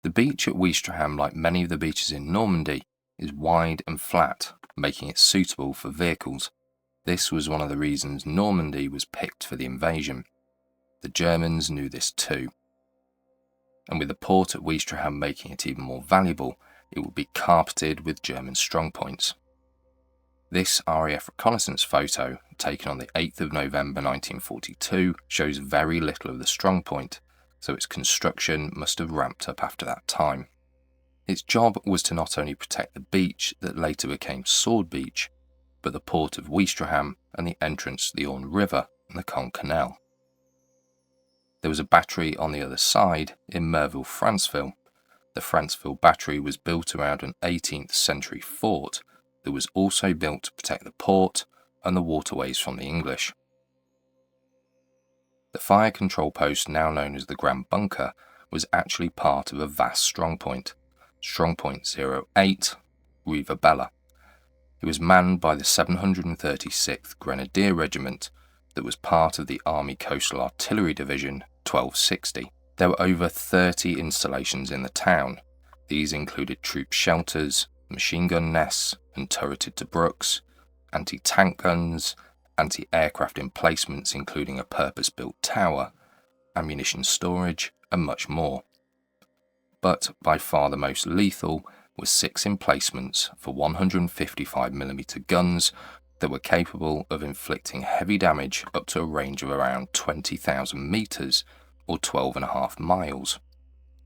The beach at Ouistreham, like many of the beaches in Normandy, is wide and flat, making it suitable for vehicles. This was one of the reasons Normandy was picked for the invasion. The Germans knew this too. And with the port at Ouistreham making it even more valuable, it would be carpeted with German strongpoints. This RAF reconnaissance photo, taken on the 8th of November 1942, shows very little of the strongpoint, so its construction must have ramped up after that time. Its job was to not only protect the beach that later became Sword Beach, but the port of Ouistreham and the entrance to the Orne River and the Caen Canal. There was a battery on the other side in Merville-Franceville. The Franceville battery was built around an 18th century fort that was also built to protect the port and the waterways from the English. The fire control post, now known as the Grand Bunker, was actually part of a vast strongpoint, StP08, Riva Bella. It was manned by the 736th Grenadier Regiment that was part of the Army Coastal Artillery Division 1260. There were over 30 installations in the town. These included troop shelters, machine gun nests and turreted tobrukes, anti-tank guns, anti-aircraft emplacements including a purpose-built tower, ammunition storage and much more. But by far the most lethal were 6 emplacements for 155mm guns that were capable of inflicting heavy damage up to a range of around 20,000 metres or 12.5 miles.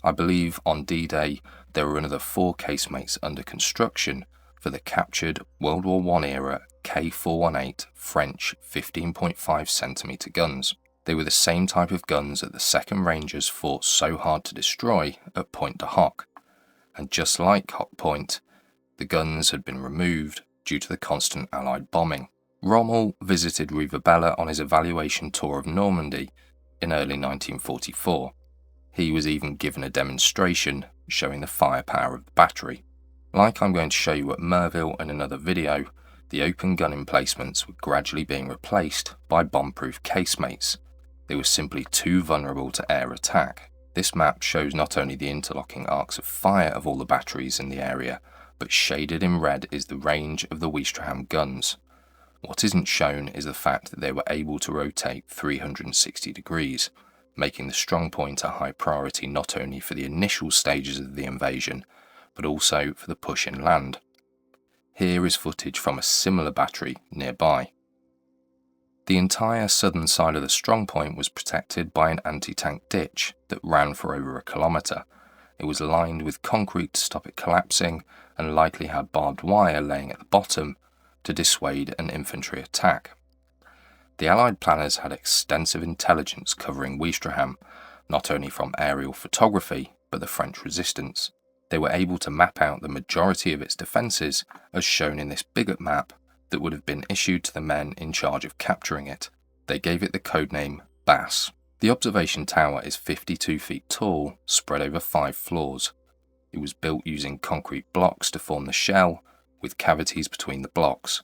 I believe on D-Day there were another 4 casemates under construction for the captured World War I era K418 French 15.5cm guns. They were the same type of guns that the 2nd Rangers fought so hard to destroy at Point de Hoc, and just like Hock Point, the guns had been removed due to the constant Allied bombing. Rommel visited Riva Bella on his evaluation tour of Normandy in early 1944. He was even given a demonstration showing the firepower of the battery. Like I'm going to show you at Merville in another video, the open gun emplacements were gradually being replaced by bomb-proof casemates. They were simply too vulnerable to air attack. This map shows not only the interlocking arcs of fire of all the batteries in the area, but shaded in red is the range of the Ouistreham guns. What isn't shown is the fact that they were able to rotate 360 degrees, making the strongpoint a high priority not only for the initial stages of the invasion, but also for the push inland. Here is footage from a similar battery nearby. The entire southern side of the strongpoint was protected by an anti-tank ditch that ran for over 1 kilometre. It was lined with concrete to stop it collapsing and likely had barbed wire laying at the bottom to dissuade an infantry attack. The Allied planners had extensive intelligence covering Ouistreham, not only from aerial photography but the French resistance. They were able to map out the majority of its defences as shown in this bigot map that would have been issued to the men in charge of capturing it. They gave it the codename Bass. The observation tower is 52 feet tall, spread over 5 floors. It was built using concrete blocks to form the shell, with cavities between the blocks.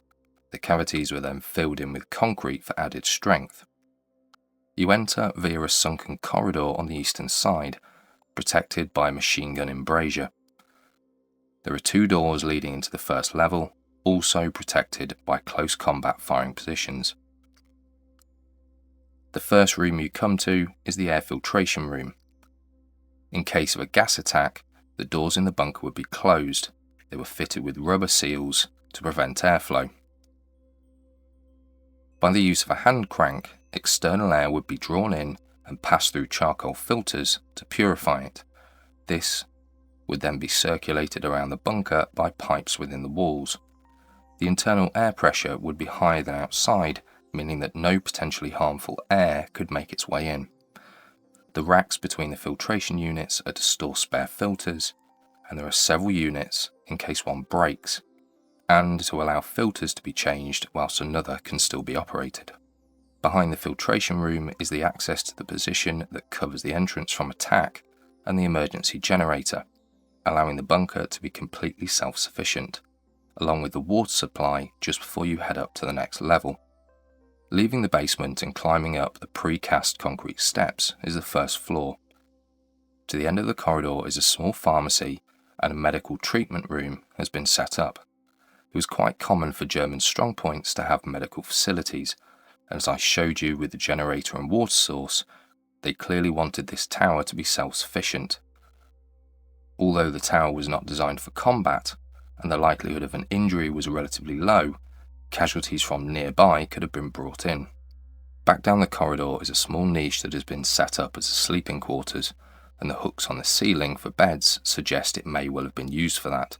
The cavities were then filled in with concrete for added strength. You enter via a sunken corridor on the eastern side, protected by a machine gun embrasure. There are 2 doors leading into the first level, also protected by close combat firing positions. The first room you come to is the air filtration room. In case of a gas attack, the doors in the bunker would be closed. They were fitted with rubber seals to prevent airflow. By the use of a hand crank, external air would be drawn in and passed through charcoal filters to purify it. This would then be circulated around the bunker by pipes within the walls. The internal air pressure would be higher than outside, meaning that no potentially harmful air could make its way in. The racks between the filtration units are to store spare filters, and there are several units in case one breaks, and to allow filters to be changed whilst another can still be operated. Behind the filtration room is the access to the position that covers the entrance from attack and the emergency generator, allowing the bunker to be completely self-sufficient, along with the water supply just before you head up to the next level. Leaving the basement and climbing up the precast concrete steps is the first floor. To the end of the corridor is a small pharmacy, and a medical treatment room has been set up. It was quite common for German strongpoints to have medical facilities, and as I showed you with the generator and water source, they clearly wanted this tower to be self-sufficient. Although the tower was not designed for combat, and the likelihood of an injury was relatively low, casualties from nearby could have been brought in. Back down the corridor is a small niche that has been set up as a sleeping quarters, and the hooks on the ceiling for beds suggest it may well have been used for that.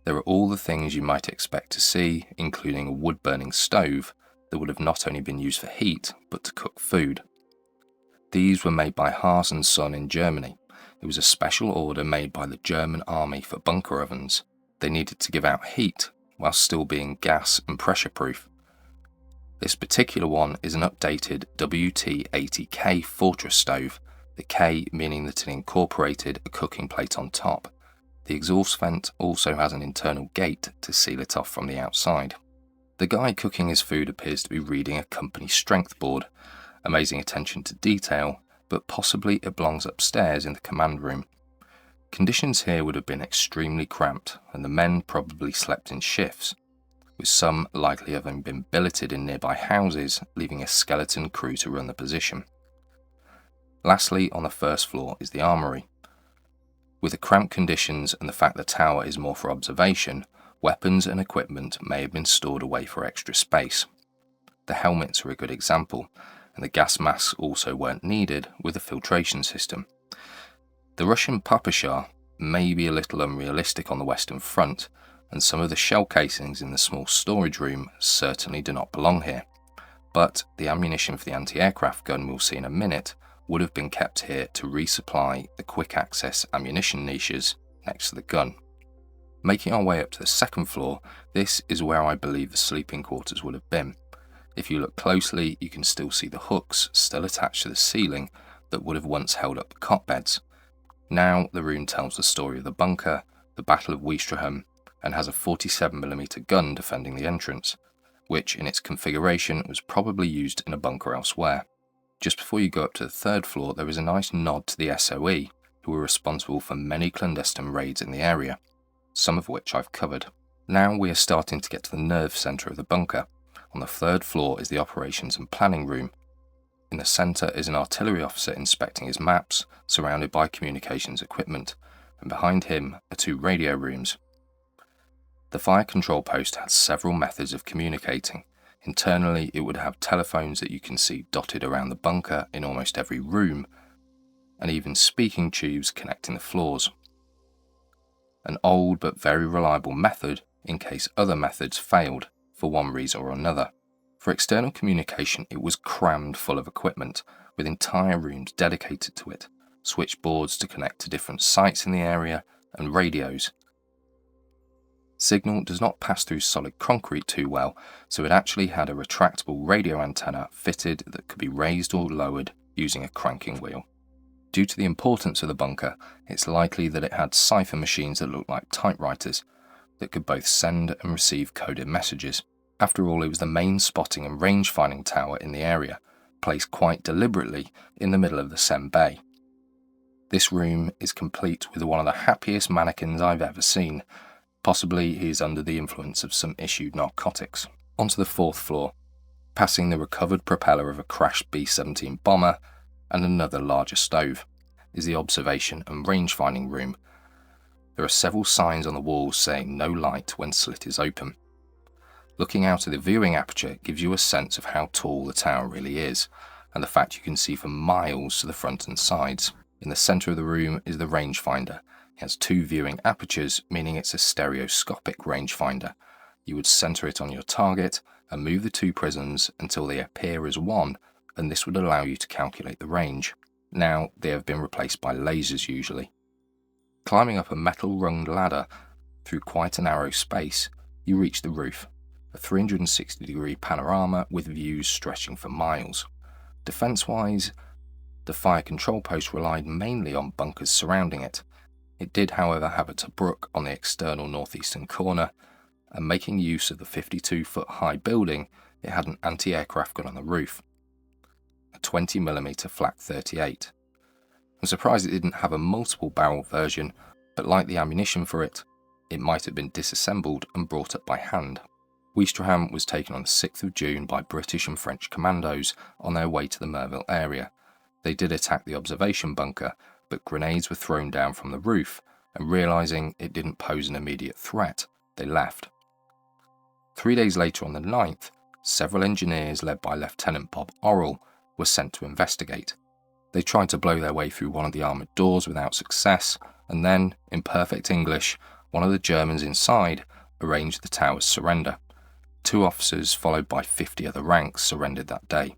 There are all the things you might expect to see, including a wood-burning stove that would have not only been used for heat, but to cook food. These were made by Haas and Son in Germany. It was a special order made by the German army for bunker ovens. They needed to give out heat while still being gas and pressure proof. This particular one is an updated WT-80K fortress stove, the K meaning that it incorporated a cooking plate on top. The exhaust vent also has an internal gate to seal it off from the outside. The guy cooking his food appears to be reading a company strength board. Amazing attention to detail, but possibly it belongs upstairs in the command room. Conditions here would have been extremely cramped, and the men probably slept in shifts, with some likely having been billeted in nearby houses, leaving a skeleton crew to run the position. Lastly, on the first floor is the armoury. With the cramped conditions and the fact the tower is more for observation, weapons and equipment may have been stored away for extra space. The helmets are a good example, and the gas masks also weren't needed with the filtration system. The Russian Papasha may be a little unrealistic on the Western Front, and some of the shell casings in the small storage room certainly do not belong here, but the ammunition for the anti-aircraft gun we'll see in a minute would have been kept here to resupply the quick access ammunition niches next to the gun. Making our way up to the second floor, this is where I believe the sleeping quarters would have been. If you look closely, you can still see the hooks still attached to the ceiling that would have once held up the cot beds. Now the room tells the story of the bunker, the Battle of Ouistreham, and has a 47mm gun defending the entrance, which in its configuration was probably used in a bunker elsewhere. Just before you go up to the third floor, there is a nice nod to the SOE, who were responsible for many clandestine raids in the area, some of which I've covered. Now we are starting to get to the nerve centre of the bunker. On the third floor is the operations and planning room. In the centre is an artillery officer inspecting his maps, surrounded by communications equipment, and behind him are two radio rooms. The fire control post had several methods of communicating. Internally, it would have telephones that you can see dotted around the bunker in almost every room, and even speaking tubes connecting the floors. An old but very reliable method in case other methods failed for one reason or another. For external communication, it was crammed full of equipment, with entire rooms dedicated to it, switchboards to connect to different sites in the area, and radios. Signal does not pass through solid concrete too well, so it actually had a retractable radio antenna fitted that could be raised or lowered using a cranking wheel. Due to the importance of the bunker, it's likely that it had cipher machines that looked like typewriters that could both send and receive coded messages. After all, it was the main spotting and range finding tower in the area, placed quite deliberately in the middle of the Seine Bay. This room is complete with one of the happiest mannequins I've ever seen. Possibly he is under the influence of some issued narcotics. Onto the fourth floor, passing the recovered propeller of a crashed B-17 bomber and another larger stove, is the observation and range finding room. There are several signs on the walls saying no light when slit is open. Looking out of the viewing aperture gives you a sense of how tall the tower really is, and the fact you can see for miles to the front and sides. In the centre of the room is the rangefinder. It has two viewing apertures, meaning it's a stereoscopic rangefinder. You would centre it on your target and move the two prisms until they appear as one, and this would allow you to calculate the range. Now they have been replaced by lasers usually. Climbing up a metal runged ladder through quite a narrow space, you reach the roof, a 360-degree panorama with views stretching for miles. Defence-wise, the fire control post relied mainly on bunkers surrounding it. It did, however, have a Tobruk on the external northeastern corner, and making use of the 52-foot high building, it had an anti-aircraft gun on the roof, a 20mm flak 38. I'm surprised it didn't have a multiple barrel version, but like the ammunition for it, it might have been disassembled and brought up by hand. Ouistreham was taken on the 6th of June by British and French commandos on their way to the Merville area. They did attack the observation bunker, but grenades were thrown down from the roof, and realising it didn't pose an immediate threat, they left. 3 days later on the 9th, several engineers led by Lieutenant Bob Orrell were sent to investigate. They tried to blow their way through one of the armoured doors without success, and then, in perfect English, one of the Germans inside arranged the tower's surrender. 2 officers, followed by 50 other ranks, surrendered that day.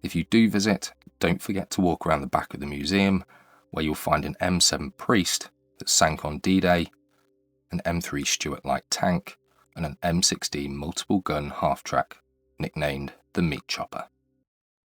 If you do visit, don't forget to walk around the back of the museum, where you'll find an M7 Priest that sank on D-Day, an M3 Stuart light tank, and an M16 multiple gun half-track, nicknamed the Meat Chopper.